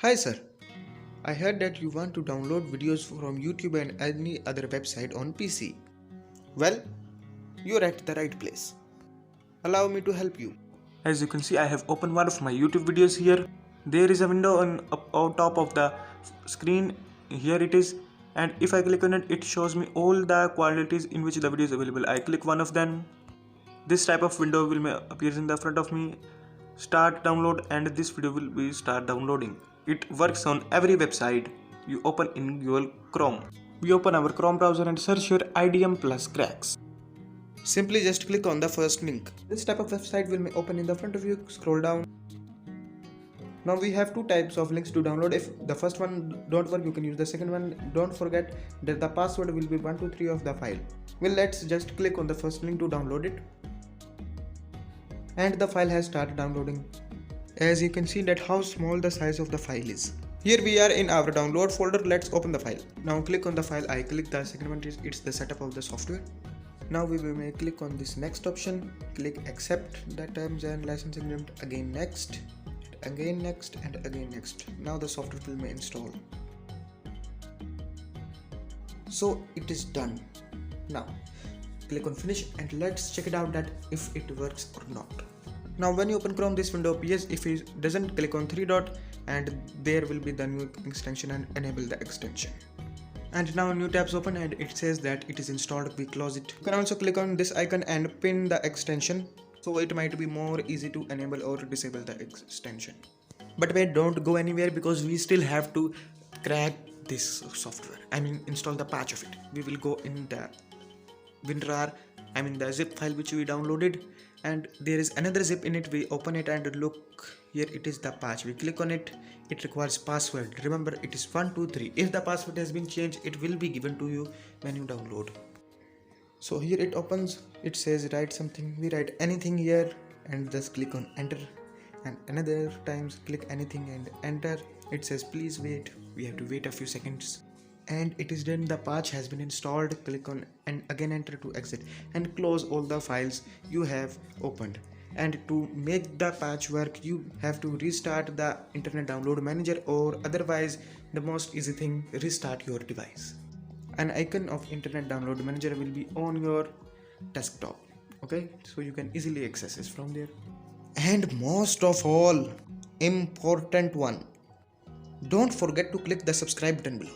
Hi sir, I heard that you want to download videos from YouTube and any other website on PC. Well, you're at the right place. Allow me to help you. As you can see, I have opened one of my YouTube videos here. There is a window on top of the screen. Here it is, and if I click on it, it shows me all the qualities in which the video is available. I click one of them. This type of window will appears in the front of me. Start download, and this video will be start downloading. It works on every website you open in your Chrome. We open our Chrome browser and search your IDM plus cracks. Simply just click on the first link. This type of website will open in the front of you. Scroll down. Now we have two types of links to download. If the first one don't work, you can use the second one. Don't forget that the password will be 123 of the file. Well, let's just click on the first link to download it. And the file has started downloading. As you can see that how small the size of the file is. Here we are in our download folder. Let's open the file. Now click on the file. I click the second one. It's the setup of the software. Now we may click on this next option. Click accept the terms and license agreement. Again next, again next, and again next. Now the software will be installed. So it is done. Now click on finish and let's check it out that if it works or not. Now when you open Chrome, this window appears. If it doesn't, click on three dot and there will be the new extension and enable the extension. And now a new tabs open and it says that it is installed. We close it. You can also click on this icon and pin the extension, so it might be more easy to enable or disable the extension. But wait, don't go anywhere because we still have to crack this software. Install the patch of it. We will go in the WinRAR, the zip file which we downloaded, and there is another zip in it. We open it and look, here it is the patch. We click on it. It requires password. Remember, it is 123. If the password has been changed, it will be given to you when you download. So here it opens. It says write something. We write anything here and just click on enter, and another times click anything and enter. It says please wait. We have to wait a few seconds. And it is done. The patch has been installed. Click on and again enter to exit and close all the files you have opened. And to make the patch work, you have to restart the internet download manager, or otherwise the most easy thing, restart your device. An icon of internet download manager will be on your desktop, okay, so you can easily access it from there. And most of all, important one, don't forget to click the subscribe button below.